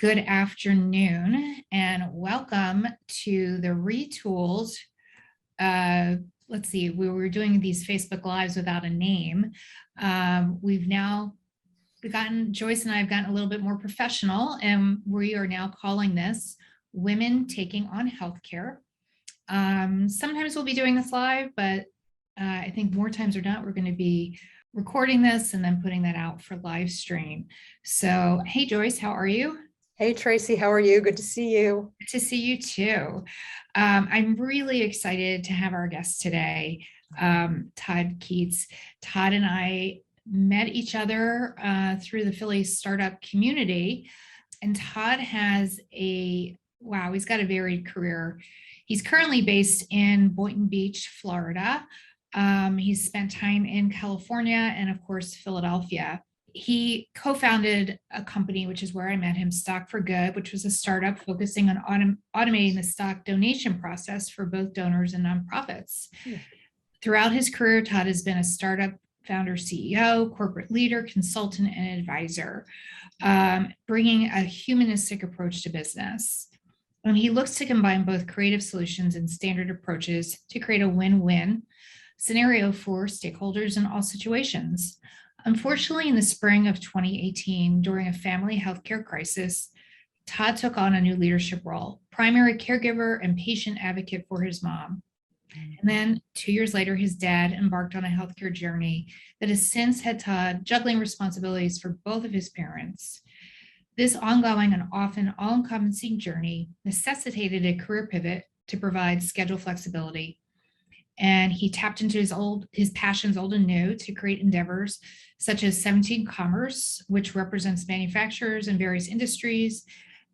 Good afternoon and welcome to the Retools. Let's see, we were doing these Facebook Lives without a name. Joyce and I have gotten a little bit more professional, and we are now calling this Women Taking on Healthcare. Sometimes we'll be doing this live, but I think more times or not, we're going to be recording this and then putting that out for live stream. So, hey Joyce, how are you? Hey Tracy, how are you? Good to see you. Good to see you too. I'm really excited to have our guest today, Todd Keitz. Todd and I met each other through the Philly startup community, and Todd has he's got a varied career. He's currently based in Boynton Beach, Florida. He's spent time in California and, of course, Philadelphia. He co-founded a company, which is where I met him, Stock for Good, which was a startup focusing on automating the stock donation process for both donors and nonprofits. Throughout his career, Todd has been a startup founder, CEO, corporate leader, consultant, and advisor, bringing a humanistic approach to business. And he looks to combine both creative solutions and standard approaches to create a win-win scenario for stakeholders in all situations. Unfortunately, in the spring of 2018, during a family healthcare crisis, Todd took on a new leadership role, primary caregiver and patient advocate for his mom. And then 2 years later, his dad embarked on a healthcare journey that has since had Todd juggling responsibilities for both of his parents. This ongoing and often all-encompassing journey necessitated a career pivot to provide schedule flexibility. And he tapped into his passions old and new to create endeavors such as 17 Commerce, which represents manufacturers in various industries,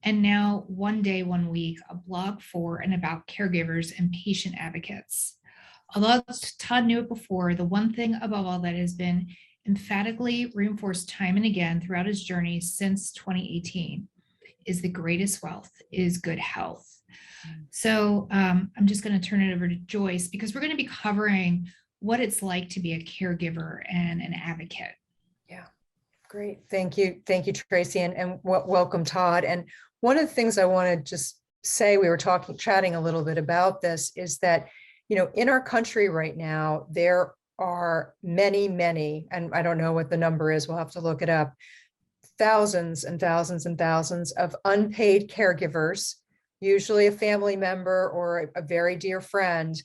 and now One Day, One Week, a blog for and about caregivers and patient advocates. Although Todd knew it before, the one thing above all that has been emphatically reinforced time and again throughout his journey since 2018 is the greatest wealth is good health. So I'm just going to turn it over to Joyce because we're going to be covering what it's like to be a caregiver and an advocate. Yeah, great. Thank you. Thank you, Tracy, and welcome, Todd. And one of the things I want to just say, we were chatting a little bit about this, is that, in our country right now, there are many, and I don't know what the number is, we'll have to look it up, thousands and thousands and thousands of unpaid caregivers, usually a family member or a very dear friend,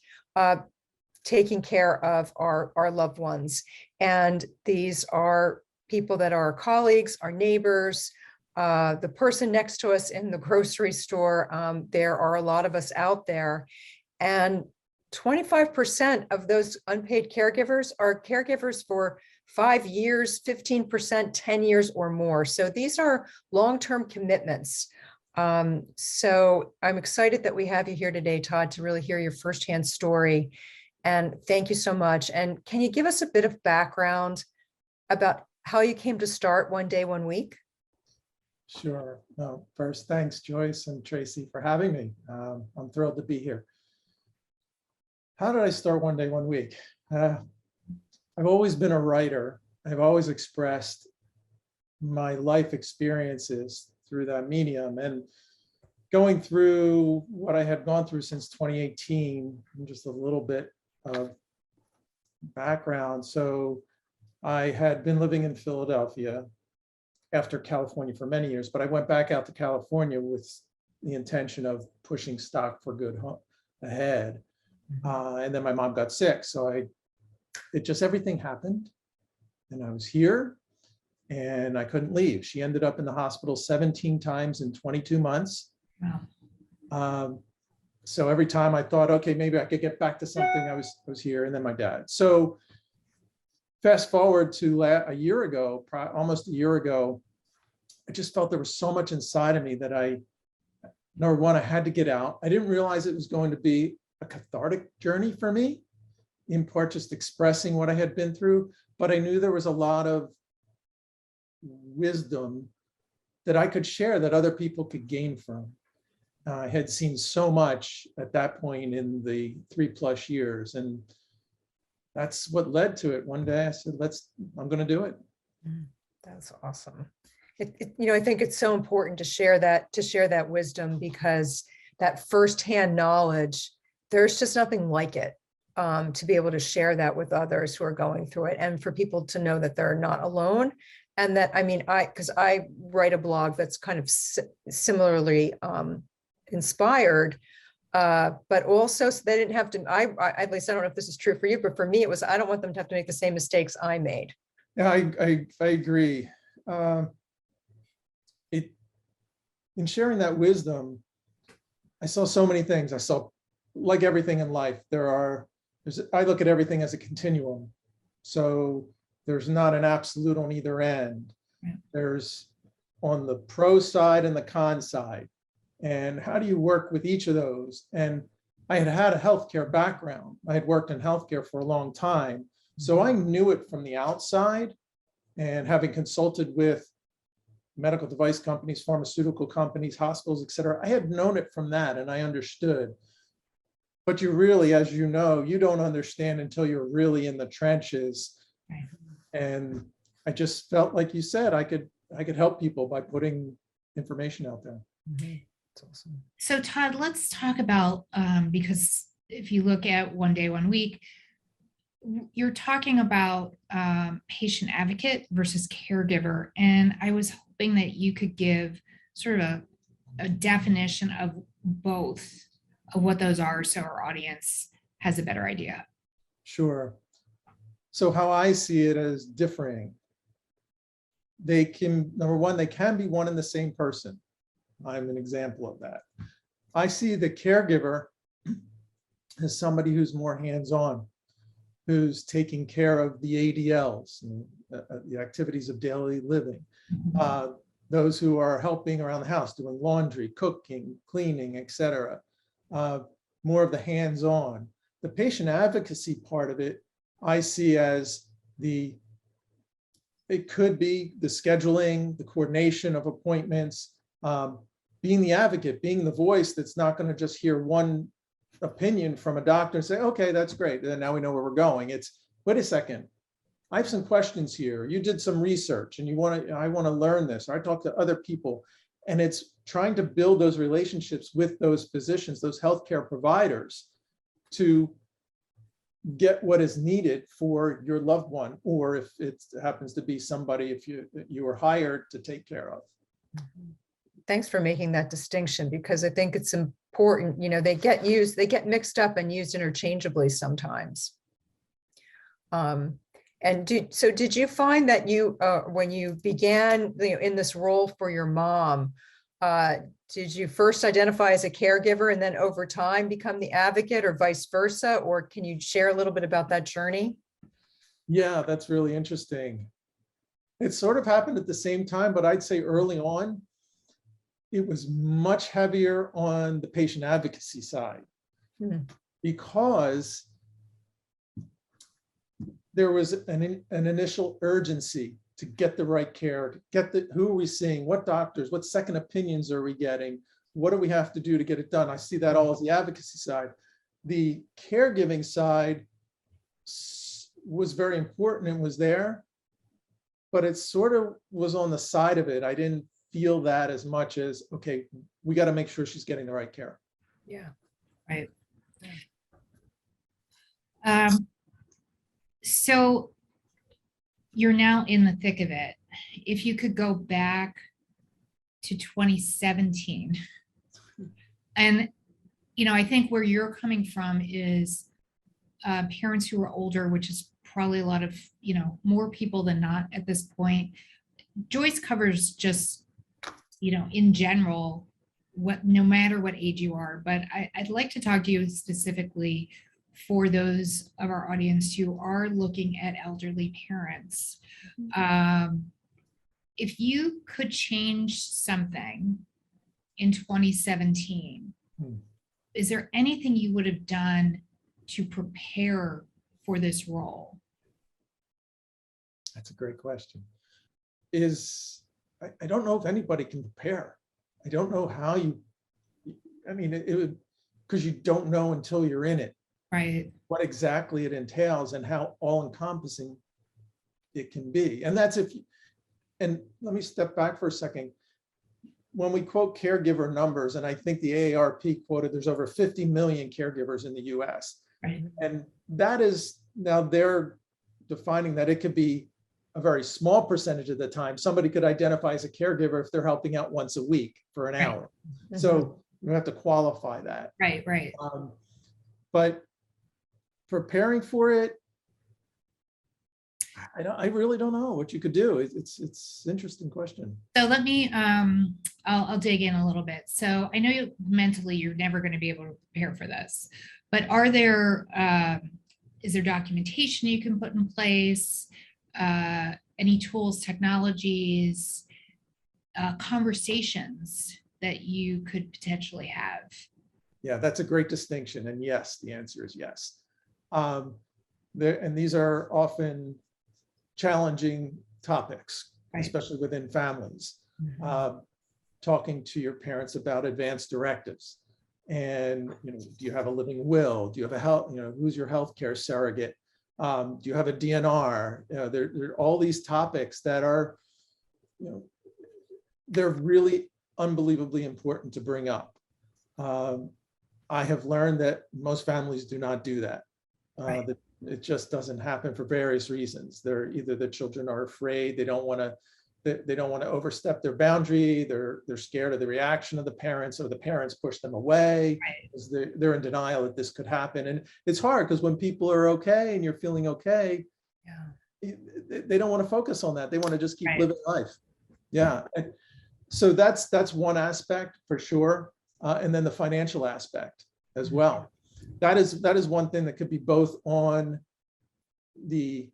taking care of our loved ones. And these are people that are our colleagues, our neighbors, the person next to us in the grocery store. There are a lot of us out there. And 25% of those unpaid caregivers are caregivers for 5 years, 15%, 10 years or more. So these are long-term commitments. So I'm excited that we have you here today, Todd, to really hear your firsthand story. And thank you so much. And can you give us a bit of background about how you came to start One Day, One Week? Sure. First, thanks, Joyce and Tracy, for having me. I'm thrilled to be here. How did I start One Day, One Week? I've always been a writer. I've always expressed my life experiences through that medium, and going through what I had gone through since 2018, just a little bit of background. So I had been living in Philadelphia after California for many years, but I went back out to California with the intention of pushing Stock for Good ahead. And then my mom got sick. So everything happened and I was here and I couldn't leave. She ended up in the hospital 17 times in 22 months. Wow. So every time I thought, okay, maybe I could get back to something, I was here. And then my dad. So fast forward to a year ago, almost a year ago, I just felt there was so much inside of me that I had to get out. I didn't realize it was going to be a cathartic journey for me, in part just expressing what I had been through, but I knew there was a lot of wisdom that I could share that other people could gain from. I had seen so much at that point in the 3+ years, and that's what led to it. One day I said, I'm going to do it. That's awesome. I think it's so important to share that wisdom, because that firsthand knowledge, there's just nothing like it, to be able to share that with others who are going through it, and for people to know that they're not alone. And that, because I write a blog that's kind of similarly inspired, but also so they didn't have to, I at least I don't know if this is true for you, but for me, it was, I don't want them to have to make the same mistakes I made. Yeah, I agree. In sharing that wisdom, I saw so many things. I saw, like everything in life, I look at everything as a continuum. So there's not an absolute on either end. Yeah. There's on the pro side and the con side. And how do you work with each of those? And I had a healthcare background. I had worked in healthcare for a long time. So I knew it from the outside, and having consulted with medical device companies, pharmaceutical companies, hospitals, et cetera, I had known it from that, and I understood. But you really, as you know, you don't understand until you're really in the trenches. Right. And I just felt, like you said, I could help people by putting information out there. That's awesome. So Todd, let's talk about, because if you look at One Day, One Week, you're talking about patient advocate versus caregiver. And I was hoping that you could give sort of a definition of both, of what those are, so our audience has a better idea. Sure. So how I see it as differing, they can, number one, they can be one and the same person. I'm an example of that. I see the caregiver as somebody who's more hands-on, who's taking care of the ADLs, and, the activities of daily living. Those who are helping around the house, doing laundry, cooking, cleaning, etc. More of the hands-on. The patient advocacy part of it, I see as it could be the scheduling, the coordination of appointments, being the advocate, being the voice that's not going to just hear one opinion from a doctor and say, okay, that's great, and now we know where we're going. It's, wait a second, I have some questions here. You did some research and I want to learn this. Or I talk to other people, and it's trying to build those relationships with those physicians, those healthcare providers, to get what is needed for your loved one, or if it happens to be somebody if you were hired to take care of. Thanks for making that distinction, because I think it's important. They get mixed up and used interchangeably sometimes. And did you find that you, when you began in this role for your mom, did you first identify as a caregiver and then over time become the advocate, or vice versa? Or can you share a little bit about that journey? Yeah, that's really interesting. It sort of happened at the same time, but I'd say early on, it was much heavier on the patient advocacy side, because there was an initial urgency to get the right care, to get who are we seeing, what doctors, what second opinions are we getting, what do we have to do to get it done? I see that all as the advocacy side. The caregiving side was very important and was there, but it sort of was on the side of it. I didn't feel that as much as, okay, we got to make sure she's getting the right care. Yeah. Right. So you're now in the thick of it. If you could go back to 2017, and I think where you're coming from is parents who are older, which is probably a lot of more people than not at this point. Joyce covers just in general, no matter what age you are, but I'd like to talk to you specifically for those of our audience who are looking at elderly parents. If you could change something in 2017, is there anything you would have done to prepare for this role? That's a great question. I don't know if anybody can prepare. I don't know how it would, because you don't know until you're in it. Right. What exactly it entails and how all encompassing it can be. And that's and let me step back for a second. When we quote caregiver numbers, and I think the AARP quoted there's over 50 million caregivers in the US. Right. And that is, now they're defining that it could be a very small percentage of the time. Somebody could identify as a caregiver if they're helping out once a week for an Right. hour. So we have to qualify that. Right. But preparing for it, I really don't know what you could do. It's an interesting question. So let me, I'll dig in a little bit. So I know mentally you're never going to be able to prepare for this, but are there, is there documentation you can put in place? Any tools, technologies, conversations that you could potentially have? Yeah, that's a great distinction. And yes, the answer is yes. And these are often challenging topics, Right. especially within families. Talking to your parents about advanced directives. And, do you have a living will? Do you have a health, who's your healthcare surrogate? Do you have a DNR? There are all these topics that are, they're really unbelievably important to bring up. I have learned that most families do not do that. Right. It just doesn't happen for various reasons. They're either the children are afraid, they don't want to overstep their boundary, they're scared of the reaction of the parents, or the parents push them away because they're in denial that this could happen. And it's hard because when people are okay and you're feeling okay, they don't want to focus on that. They want to just keep living life. Yeah. And so that's one aspect for sure. And then the financial aspect as well. That is one thing that could be both on the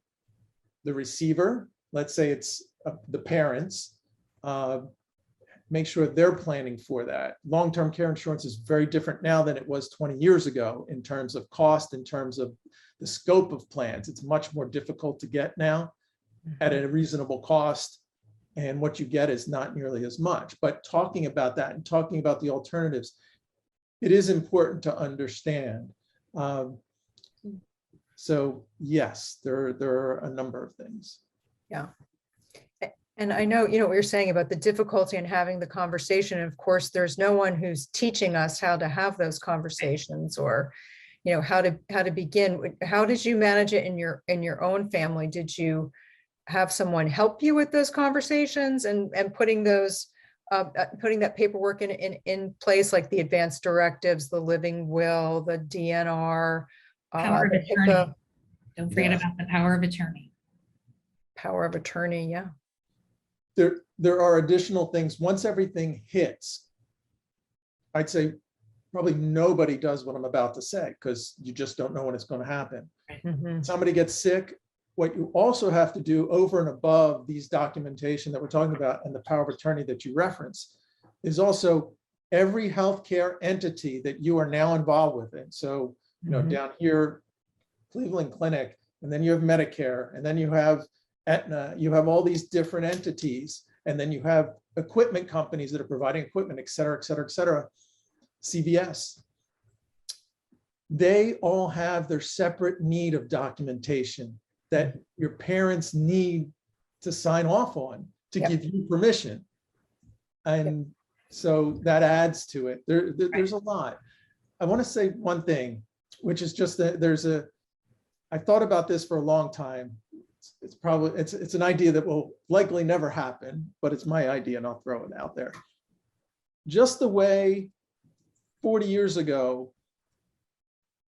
receiver. Let's say it's the parents, make sure they're planning for that. Long-term care insurance is very different now than it was 20 years ago in terms of cost, in terms of the scope of plans. It's much more difficult to get now at a reasonable cost. And what you get is not nearly as much. But talking about that and talking about the alternatives, it is important to understand. So yes, there are a number of things. Yeah. And I know, what you're saying about the difficulty in having the conversation. And of course, there's no one who's teaching us how to have those conversations, or, how to begin. How did you manage it in your own family? Did you have someone help you with those conversations and putting those putting that paperwork in place, like the advanced directives, the living will, the DNR, Power of the attorney. HIPAA, Don't forget about the power of attorney. power of attorney? Yeah. There are additional things. Once everything hits, I'd say probably nobody does what I'm about to say, because you just don't know when it's going to happen. Somebody gets sick. What you also have to do over and above these documentation that we're talking about and the power of attorney that you reference is also every healthcare entity that you are now involved with it. So, down here, Cleveland Clinic, and then you have Medicare, and then you have Aetna, you have all these different entities, and then you have equipment companies that are providing equipment, et cetera, et cetera, et cetera. CVS. They all have their separate need of documentation that your parents need to sign off on to give you permission. And so that adds to it. There's a lot. I want to say one thing, which is just that I thought about this for a long time. It's an idea that will likely never happen, but it's my idea and I'll throw it out there. Just the way 40 years ago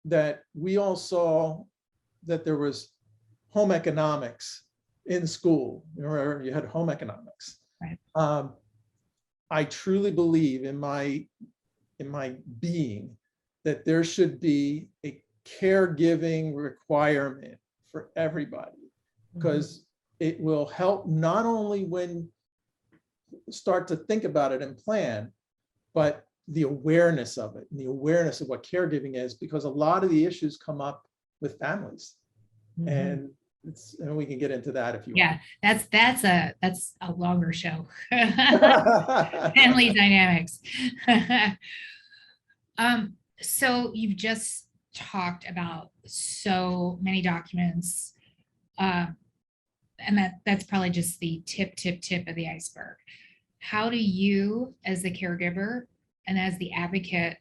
that we all saw that there was home economics in school. Remember, you had home economics. Right. I truly believe in my being that there should be a caregiving requirement for everybody, because it will help not only when start to think about it and plan, but the awareness of it and the awareness of what caregiving is, because a lot of the issues come up with families. And we can get into that if you want. Yeah, that's a longer show. Family dynamics. So you've just talked about so many documents, and that's probably just the tip of the iceberg. How do you, as the caregiver and as the advocate,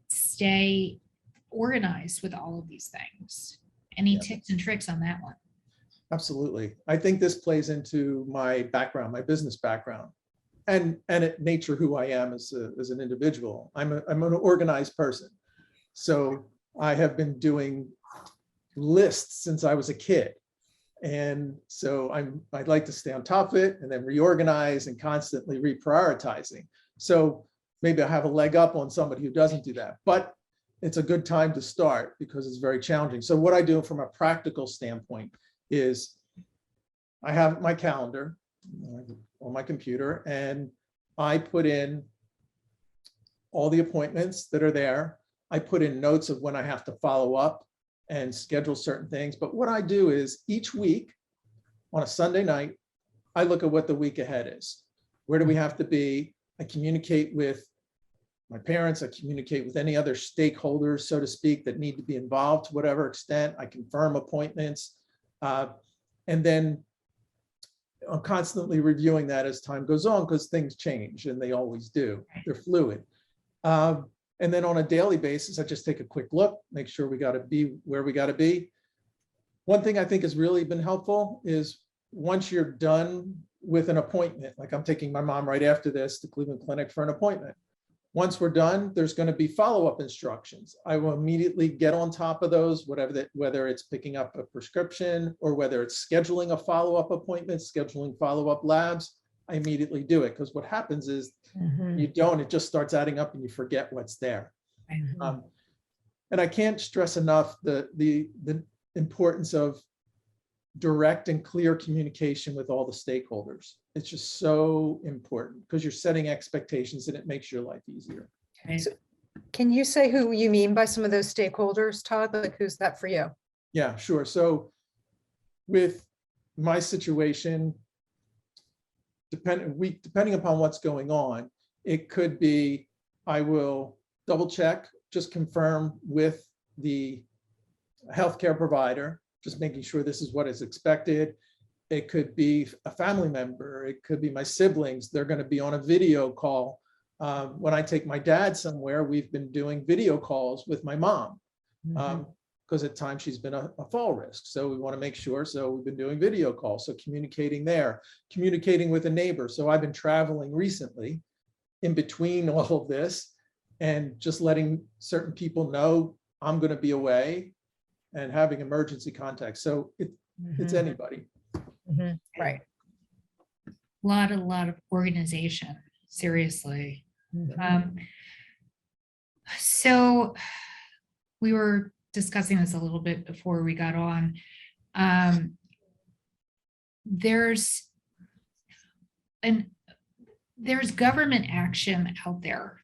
stay organized with all of these things? Any Yeah. tips and tricks on that one? Absolutely. I think this plays into my background, my business background, and at nature who I am as an individual. I'm an organized person. So I have been doing lists since I was a kid. And so I'd like to stay on top of it and then reorganize and constantly reprioritizing. So maybe I have a leg up on somebody who doesn't do that, but it's a good time to start because it's very challenging. So what I do from a practical standpoint is I have my calendar on my computer and I put in all the appointments that are there. I put in notes of when I have to follow up and schedule certain things. But what I do is each week on a Sunday night, I look at what the week ahead is. Where do we have to be? I communicate with my parents. I communicate with any other stakeholders, so to speak, that need to be involved to whatever extent. I confirm appointments. And then I'm constantly reviewing that as time goes on because things change and they always do. They're fluid. And then on a daily basis, I just take a quick look, make sure we got to be where we got to be. One thing I think has really been helpful is once you're done with an appointment, like I'm taking my mom right after this to Cleveland Clinic for an appointment. Once we're done, there's going to be follow-up instructions. I will immediately get on top of those, whether it's picking up a prescription or whether it's scheduling a follow-up appointment, scheduling follow-up labs. I immediately do it because what happens is you don't, it just starts adding up and you forget what's there. And I can't stress enough the importance of direct and clear communication with all the stakeholders. It's just so important because you're setting expectations and it makes your life easier. So can you say who you mean by some of those stakeholders, Todd? Like who's that for you? Yeah, sure. So with my situation, depending upon what's going on, it could be, I will double check, just confirm with the healthcare provider, just making sure this is what is expected. It could be a family member. It could be my siblings. They're going to be on a video call. When I take my dad somewhere, we've been doing video calls with my mom because at times she's been a fall risk. So we want to make sure. So we've been doing video calls. So communicating there, communicating with a neighbor. So I've been traveling recently in between all of this and just letting certain people know I'm going to be away and having emergency contacts. So it's anybody. Right. A lot of organization, seriously. So we were discussing this a little bit before we got on. There's government action out there.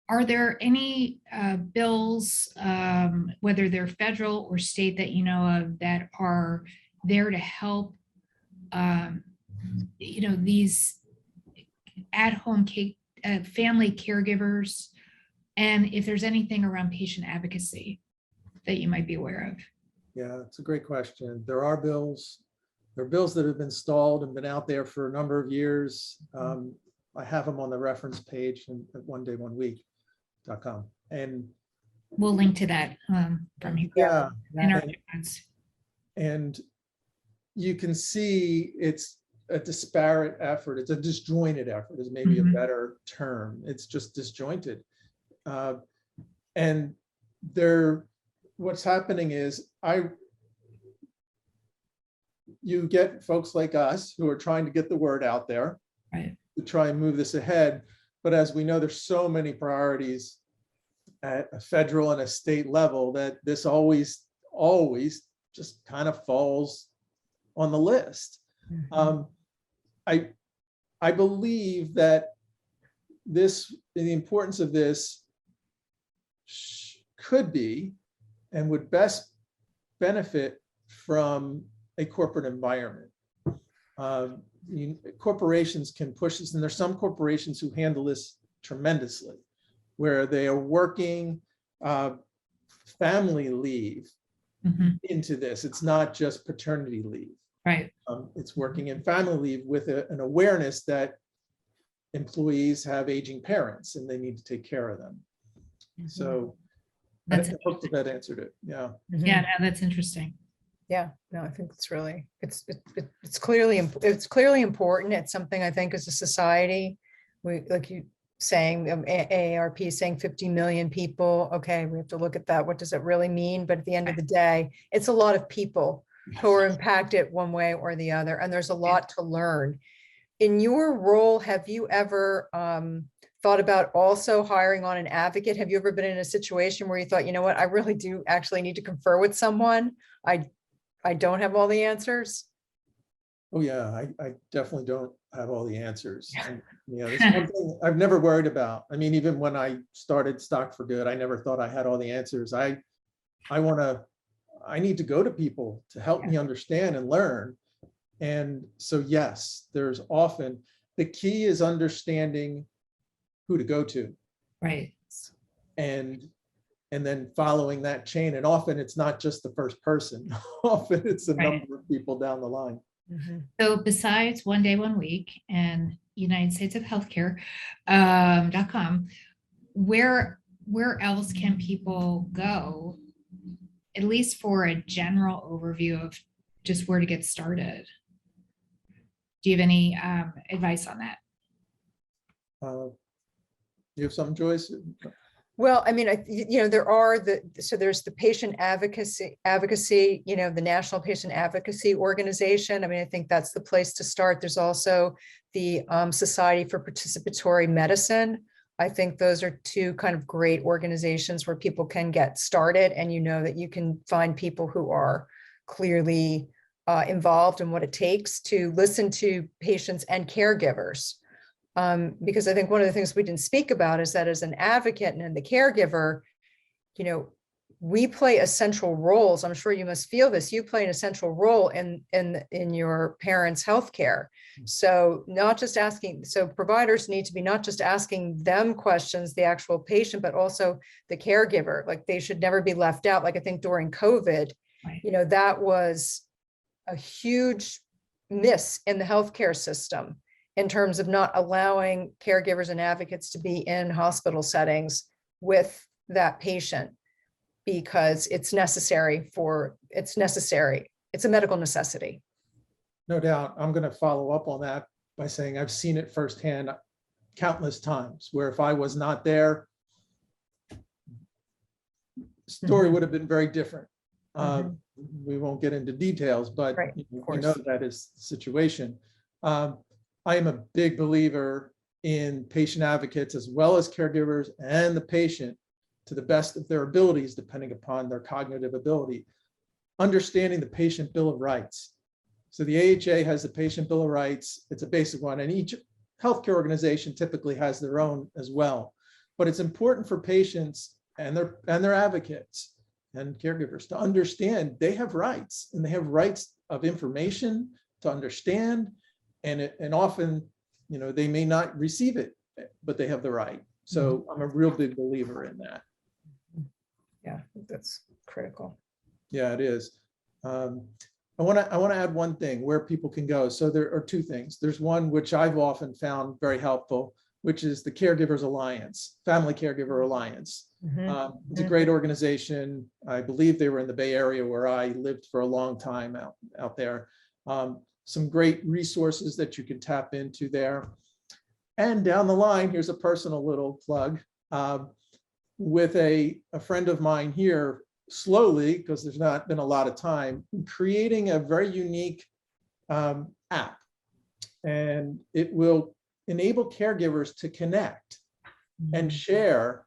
Are there any bills, whether they're federal or state, that you know of that are there to help, these at-home family caregivers? And if there's anything around patient advocacy that you might be aware of? Yeah, it's a great question. There are bills. There are bills that have been stalled and been out there for a number of years. I have them on the reference page at onedayOneweek.com. And we'll link to that from here. Yeah. In our notes. And you can see it's a disparate effort. It's a disjointed effort is maybe a better term. It's just disjointed. And what's happening is you get folks like us who are trying to get the word out there, right, to try and move this ahead. But as we know, there's so many priorities at a federal and a state level that this always just kind of falls on the list. I believe that the importance of this could be and would best benefit from a corporate environment. Corporations can push this, and there's some corporations who handle this tremendously, where they are working family leave Mhm. into this. It's not just paternity leave. Right. It's working in family leave with an awareness that employees have aging parents and they need to take care of them. So I That's hope that answered it. Yeah. Yeah, no, that's interesting. Yeah, no, I think it's really, it's clearly, it's clearly important. It's something I think as a society, we, like you saying, AARP saying 50 million people. Okay, we have to look at that. What does it really mean? But at the end of the day, it's a lot of people who are impacted one way or the other, and there's a lot to learn. In your role, have you ever thought about also hiring on an advocate? Have you ever been in a situation where you thought, you know what, I really do actually need to confer with someone? I don't have all the answers. Oh yeah, I definitely don't have all the answers. And, you know, it's one thing I've never worried about. I mean, even when I started Stock for Good, I never thought I had all the answers. I need to go to people to help me understand and learn. And so, yes, there's often, the key is understanding who to go to. Right. And then following that chain. And often it's not just the first person. Often it's a number of people down the line. So besides One Day, One Week and United States of Healthcare .com, where else can people go, at least for a general overview of just where to get started? Do you have any advice on that? You have something, Joyce? Well, I mean, there are there's the patient advocacy, the National Patient Advocacy Organization. I mean, I think that's the place to start. There's also the Society for Participatory Medicine. I think those are two kind of great organizations where people can get started, and that you can find people who are clearly involved in what it takes to listen to patients and caregivers. Because I think one of the things we didn't speak about is that as an advocate and the caregiver, we play essential roles. I'm sure you must feel this. You play an essential role in your parents' healthcare. So providers need to be not just asking them questions, the actual patient, but also the caregiver. Like, they should never be left out. Like, I think during COVID, Right. that was a huge miss in the healthcare system, in terms of not allowing caregivers and advocates to be in hospital settings with that patient, because it's necessary. It's a medical necessity. No doubt. I'm going to follow up on that by saying I've seen it firsthand countless times, where if I was not there, story would have been very different. We won't get into details, but we know that is the situation. I am a big believer in patient advocates as well as caregivers and the patient, to the best of their abilities, depending upon their cognitive ability, understanding the patient bill of rights. So the AHA has the patient bill of rights. It's a basic one, and each healthcare organization typically has their own as well. But it's important for patients and their advocates and caregivers to understand they have rights, and they have rights of information to understand. And often, they may not receive it, but they have the right. So I'm a real big believer in that. Yeah, that's critical. Yeah, it is. I want to add one thing where people can go. So there are two things. There's one which I've often found very helpful, which is the Caregivers Alliance, Family Caregiver Alliance. It's a great organization. I believe they were in the Bay Area, where I lived for a long time out there. Some great resources that you can tap into there. And down the line, here's a personal little plug, with a friend of mine here, slowly, because there's not been a lot of time, creating a very unique app. And it will enable caregivers to connect and share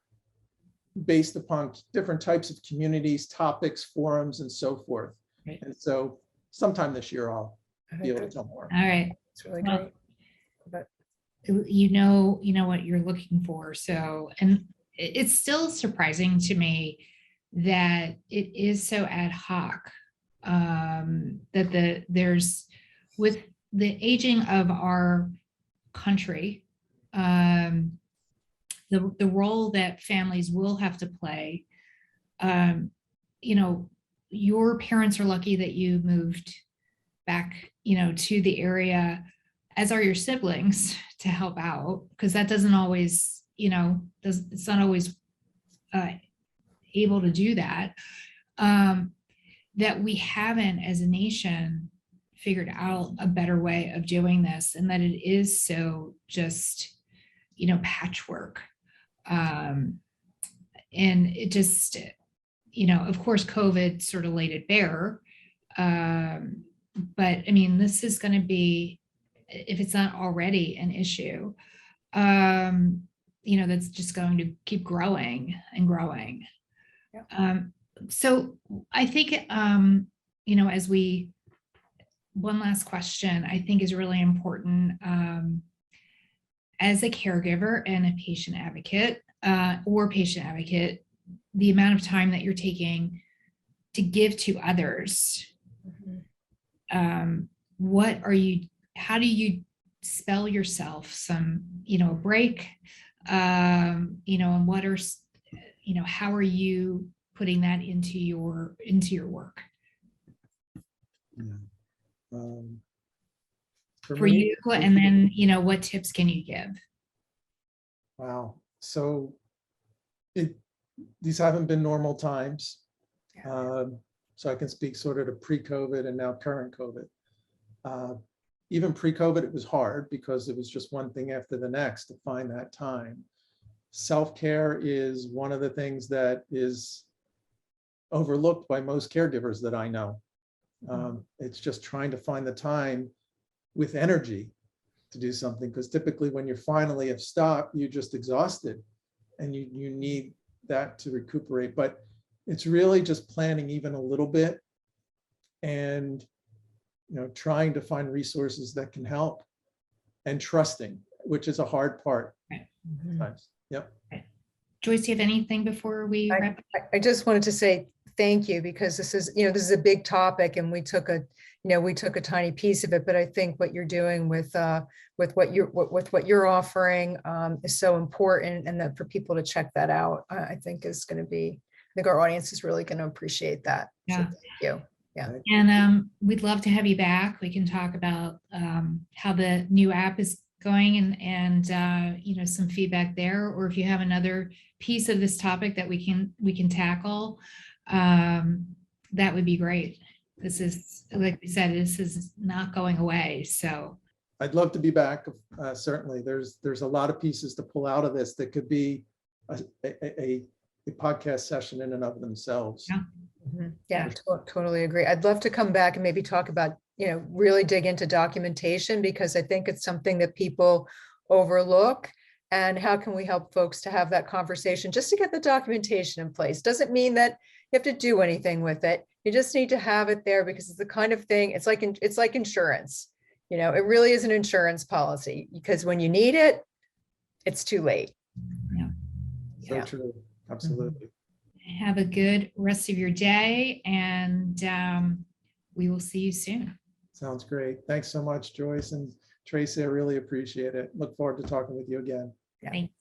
based upon different types of communities, topics, forums, and so forth. Right. And so sometime this year, I'll be able to tell more. All right. It's really Well, great. But you know what you're looking for. So, and it's still surprising to me that it is so ad hoc, that there's, with the aging of our country, the role that families will have to play, your parents are lucky that you moved back, to the area, as are your siblings, to help out, because that doesn't always, it's not always able to do that. That we haven't, as a nation, figured out a better way of doing this, and that it is so just, patchwork. And it just, of course, COVID sort of laid it bare. But I mean, this is going to be, if it's not already an issue, that's just going to keep growing and growing. Yeah. So I think, one last question I think is really important, as a caregiver and a patient advocate, the amount of time that you're taking to give to others. How do you spell yourself some, a break, and how are you putting that into your work? Yeah. For you, and then, what tips can you give? Wow. So these haven't been normal times. So I can speak sort of to pre-COVID and now current COVID. Even pre-COVID, it was hard because it was just one thing after the next to find that time. Self-care is one of the things that is overlooked by most caregivers that I know. It's just trying to find the time with energy to do something, because typically when you finally have stopped, you're just exhausted and you need that to recuperate. But it's really just planning even a little bit and trying to find resources that can help, and trusting, which is a hard part sometimes. Yep. Joyce, do you have anything before we wrap up? I just wanted to say thank you, because this is a big topic, and we took a tiny piece of it, but I think what you're doing with what you're offering is so important, and that for people to check that out, I think our audience is really going to appreciate that. Yeah. So thank you. Yeah. And we'd love to have you back. We can talk about how the new app is going, and some feedback there, or if you have another piece of this topic that we can tackle, that would be great. This is, like we said, this is not going away. So I'd love to be back. Certainly, there's a lot of pieces to pull out of this that could be a podcast session in and of themselves. Yeah. Yeah, totally agree. I'd love to come back and maybe talk about, really dig into documentation, because I think it's something that people overlook. And how can we help folks to have that conversation just to get the documentation in place? Doesn't mean that you have to do anything with it. You just need to have it there, because it's the kind of thing, it's like insurance. It really is an insurance policy, because when you need it, it's too late. So true. Absolutely. Have a good rest of your day, and we will see you soon. Sounds great. Thanks so much, Joyce and Tracy. I really appreciate it. Look forward to talking with you again. Yeah. Thanks.